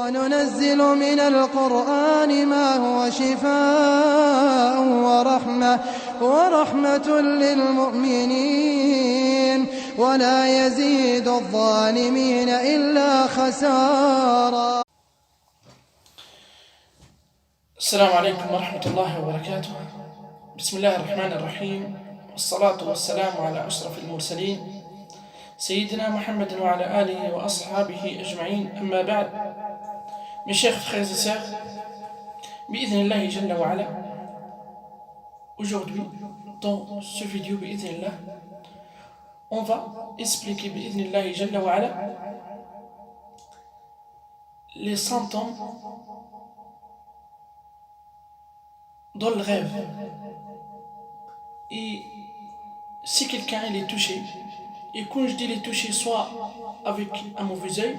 وننزل من القرآن ما هو شفاء ورحمة للمؤمنين ولا يزيد الظالمين إلا خسارا. السلام عليكم ورحمة الله وبركاته. بسم الله الرحمن الرحيم، والصلاة والسلام على أشرف المرسلين سيدنا محمد وعلى آله وأصحابه أجمعين. أما بعد، mes chers frères et sœurs, bi'idhnillah jalla wa ala, aujourd'hui, dans ce vidéo bi'idhnillah, on va expliquer bi'idhnillah jalla wa ala les symptômes dans le rêve. Et si quelqu'un il est touché, et quand je dis il est touché, soit avec un mauvais œil,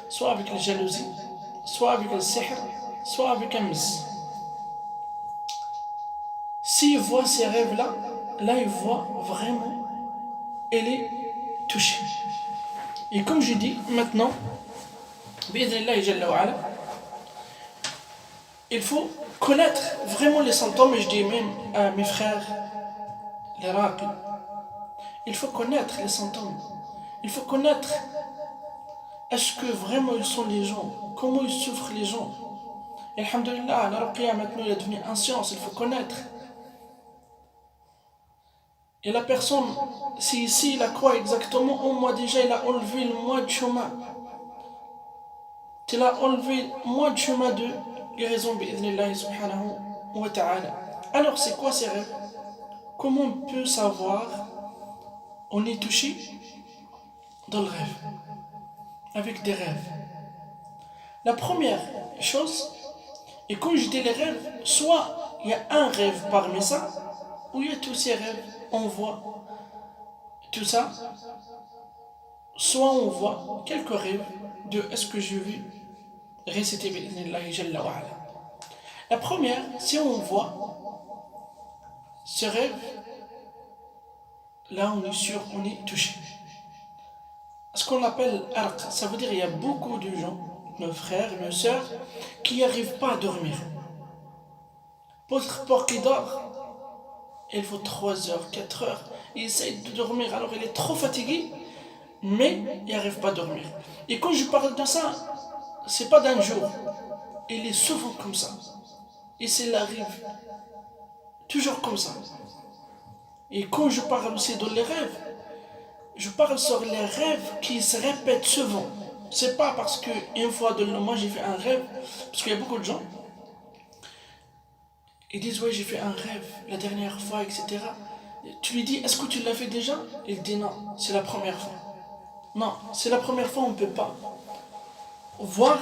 soit avec la jalousie, soit avec le sihr, soit avec un miss. S'il voit ces rêves-là, là il voit vraiment, elle est touchée. Et comme je dis maintenant, bi'idhnillah jalla wa ala, il faut connaître vraiment les symptômes, et je dis même à mes frères, les raqis, il faut connaître les symptômes. Il faut connaître est-ce que vraiment ils sont les gens, comment ils souffrent les gens. Et alhamdulillah, la ruqya maintenant il est devenu une science, il faut connaître. Et la personne, si ici il a quoi exactement, au moins déjà il a enlevé le mois de chemin. Il a enlevé le mois de chemin de guérison bi'idhnillah subhanahu wa ta'ala. Alors c'est quoi ces rêves? Comment on peut savoir on est touché dans le rêve, avec des rêves? La première chose, et quand je dis les rêves, soit il y a un rêve parmi ça, ou il y a tous ces rêves, on voit tout ça, soit on voit quelques rêves de est-ce que je vais réciter bi'idhnillah jalla wa ala. La première, si on voit ce rêve, là on est sûr, on est touché. Ce qu'on appelle arq, ça veut dire qu'il y a beaucoup de gens, nos frères et nos sœurs, qui n'arrivent pas à dormir. Pour qu'ils dorment, il faut 3 heures, 4 heures, il essaye de dormir, alors il est trop fatigué, mais il n'arrive pas à dormir. Et quand je parle de ça, c'est pas d'un jour, il est souvent comme ça. Et il arrive toujours comme ça. Et quand je parle aussi dans les rêves, je parle sur les rêves qui se répètent souvent. C'est pas parce que une fois de moi j'ai fait un rêve, parce qu'il y a beaucoup de gens, ils disent ouais j'ai fait un rêve la dernière fois, etc. Tu lui dis est-ce que tu l'as fait déjà? Il dit non, c'est la première fois. Non, c'est la première fois, on ne peut pas voir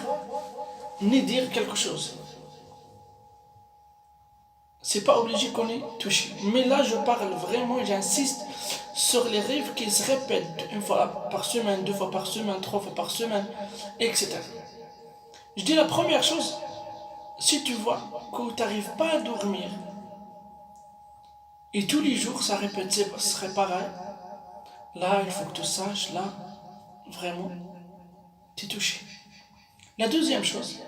ni dire quelque chose. C'est pas obligé qu'on est touché. Mais là, je parle vraiment, j'insiste sur les rêves qui se répètent une fois par semaine, 2 fois par semaine, 3 fois par semaine, etc. Je dis la première chose, si tu vois que tu n'arrives pas à dormir, et tous les jours ça répète, ce serait pareil, là, il faut que tu saches, là, vraiment, tu es touché. La deuxième chose,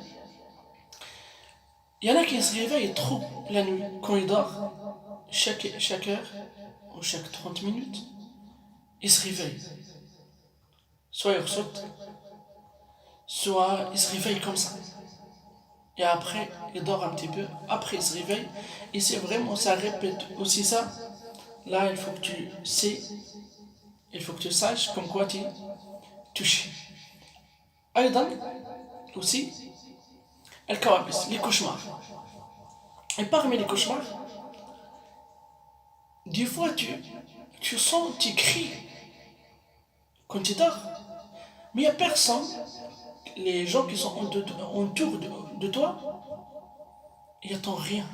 il y en a qui se réveillent trop la nuit, quand ils dorment, chaque heure ou chaque 30 minutes, ils se réveillent. Soit ils ressortent, soit ils se réveillent comme ça. Et après, ils dorment un petit peu, après ils se réveillent, et c'est vraiment, ça répète aussi ça. Là, il faut que tu sais, il faut que tu saches comme quoi tu es touché. Aïdan, aussi, les cauchemars. Et parmi les cauchemars, des fois tu sens, tu cries quand tu dors, mais il n'y a personne, les gens qui sont autour de toi, ils n'attendent rien.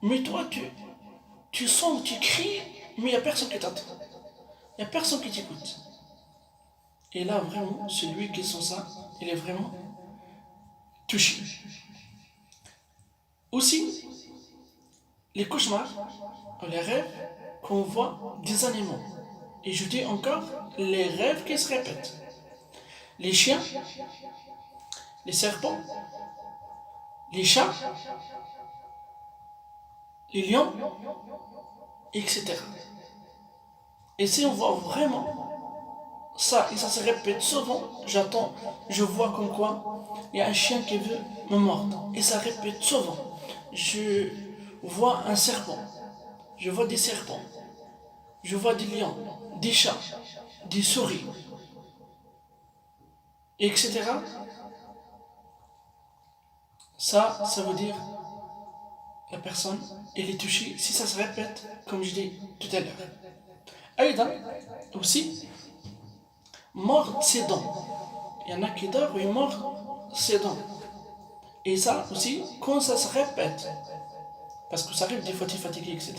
Mais toi, tu sens, tu cries, mais il n'y a personne qui t'entend. Il n'y a personne qui t'écoute. Et là, vraiment, celui qui sent ça, il est vraiment touché. Aussi, les cauchemars, les rêves qu'on voit des animaux. Et je dis encore, les rêves qui se répètent. Les chiens, les serpents, les chats, les lions, etc. Et si on voit vraiment ça, et ça se répète souvent, je vois comme quoi il y a un chien qui veut me mordre. Et ça répète souvent. Je vois un serpent, je vois des serpents, je vois des lions, des chats, des souris, etc. Ça veut dire la personne, elle est touchée si ça se répète, comme je dis tout à l'heure. Aïda, aussi, mordre ses dents. Il y en a qui dorment et mordent ses dents. Et ça aussi, quand ça se répète, parce que ça arrive des fois tu es fatigué, etc.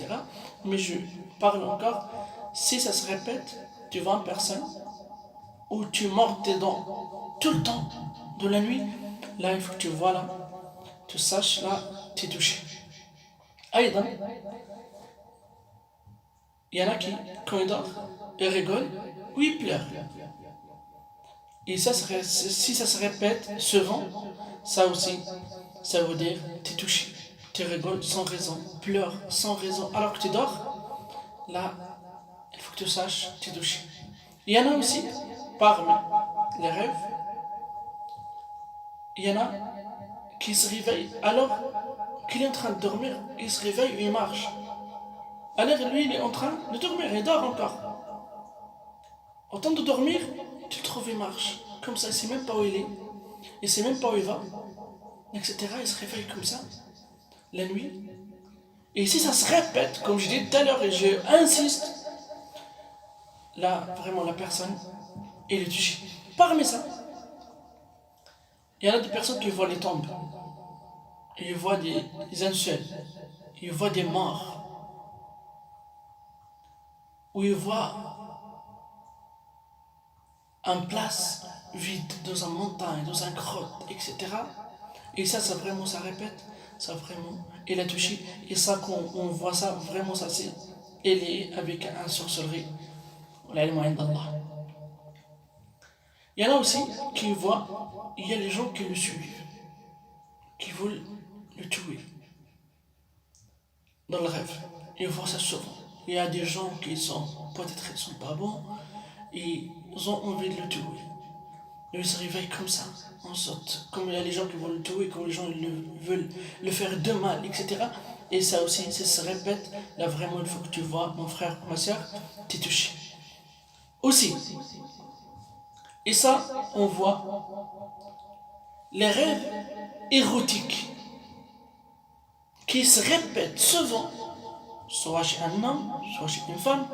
Mais je parle encore, si ça se répète, tu vois une personne où tu mords tes dents tout le temps de la nuit, là il faut que tu vois là, tu saches là, tu es touché. Aïda, il y en a qui, quand ils dorment, ils rigolent ou ils pleurent. Et ça, si ça se répète souvent, ça aussi, ça veut dire tu es touché. Tu rigoles sans raison, pleures sans raison, alors que tu dors, là, il faut que tu saches, tu es touché. Il y en a aussi, parmi les rêves, il y en a qui se réveillent alors qu'il est en train de dormir, il se réveille et il marche. Alors lui, il est en train de dormir, il dort encore. Au temps de dormir, tu le trouves, il marche. Comme ça, il ne sait même pas où il est, il ne sait même pas où il va, etc. Il se réveille comme ça, la nuit. Et si ça se répète, comme je dis tout à l'heure, et je insiste, là, vraiment, la personne, elle est touchée. Parmi ça, il y en a des personnes qui voient les tombes, ils voient des incels, ils voient des morts, ou ils voient une place vide dans une montagne, dans une grotte, etc. Et ça vraiment, ça répète, ça vraiment, il a touché. Et ça, quand on voit ça, vraiment, ça c'est, elle est avec un sorcellerie. Il y en a aussi qui voient, il y a les gens qui le suivent, qui veulent le tuer dans le rêve. Ils voient ça souvent. Il y a des gens qui sont, peut-être ils sont pas bons, et ils ont envie de le tuer. Et ils se réveillent comme ça, en sorte. Comme il y a les gens qui vont le tuer, comme les gens veulent le faire de mal, etc. Et ça aussi, ça se répète. Là, vraiment, il faut que tu vois, mon frère, ma soeur, tu es touché. Aussi, et ça, on voit les rêves érotiques qui se répètent souvent, soit chez un homme, soit chez une femme.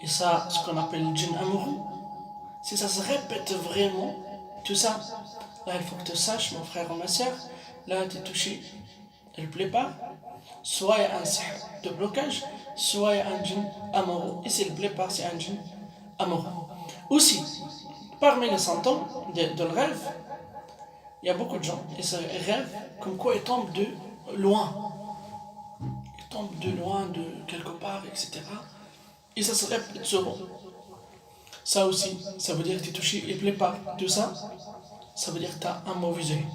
Et ça, ce qu'on appelle le djinn amoureux, si ça se répète vraiment, tout ça, là il faut que tu saches, mon frère ou ma soeur, là tu es touché, elle ne plaît pas, soit il y a un sihr de blocage, soit il y a un djinn amoureux, et s'il ne plaît pas, c'est un djinn amoureux. Aussi, parmi les symptômes de le rêve, il y a beaucoup de gens, et ça rêvent comme quoi ils tombent de loin. Ils tombent de loin, de quelque part, etc. Et ça se répète souvent. Ça aussi, ça veut dire que tu es touché, il ne plaît pas. Tout ça, ça veut dire que tu as un mauvais œil.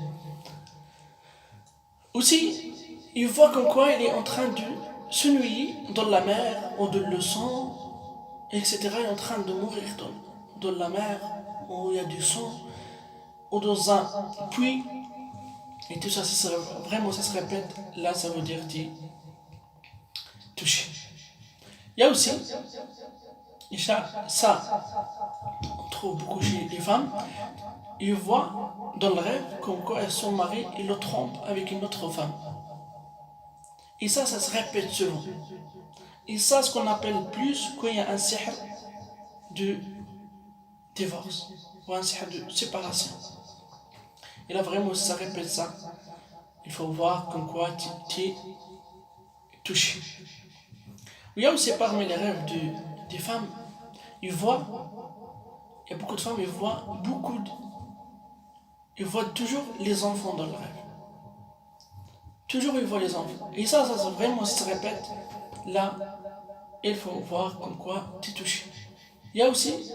Aussi, il voit comme quoi il est en train de se noyer dans la mer, ou de le sang, etc. Il est en train de mourir dans la mer, où il y a du sang, ou dans un puits. Et tout ça, vraiment, ça se répète. Là, ça veut dire que tu es touché. Il y a aussi, et ça, on trouve beaucoup chez les femmes, ils voient dans le rêve comme quoi elles sont mariées et le trompent avec une autre femme. Et ça se répète souvent. Et ça, ce qu'on appelle plus quand il y a un sihr de divorce ou un sihr de séparation. Et là, vraiment, ça répète ça. Il faut voir comme quoi tu es touché. Il y a aussi parmi les rêves des femmes, il y a beaucoup de femmes, ils voient toujours les enfants dans le rêve. Toujours ils voient les enfants. Et ça vraiment, ça se répète. Là, il faut voir comme quoi tu es touché. Il y a aussi,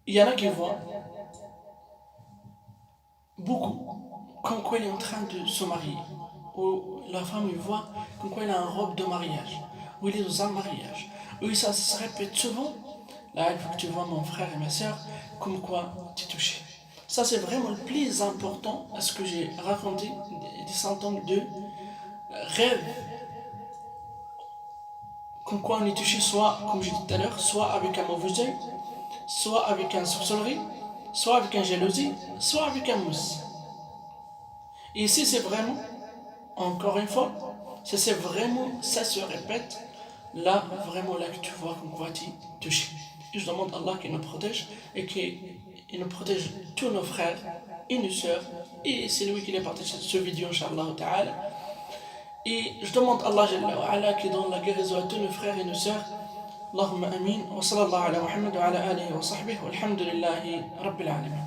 il y en a qui voient beaucoup, comme quoi il est en train de se marier, où la femme il voit comme quoi il a une robe de mariage, où il est dans un mariage, où ça se répète souvent. Là, il faut que tu vois mon frère et ma soeur, comme quoi tu es touché. Ça, c'est vraiment le plus important à ce que j'ai raconté des centaines de rêves, comme quoi on est touché, soit, comme j'ai dit tout à l'heure, soit avec un mauvais œil, soit avec un sorcellerie, soit avec un jalousie, soit avec un mousse. Et ici, c'est vraiment, encore une fois, ça c'est vraiment, ça se répète, là, vraiment, là que tu vois comme quoi tu es touché. Et je demande à Allah qu'il nous protège et qu'il nous protège tous nos frères et nos sœurs. Et c'est lui qui a partagé cette vidéo, Inch'Allah Ta'ala. Et je demande à Allah Jalla wa Ala qui donne la guérison à tous nos frères et nos sœurs. Allahumma amin. Wa sallallahu ala Muhammad wa ala alihi wa sahbihi. Walhamdulillahi Rabbil alamin.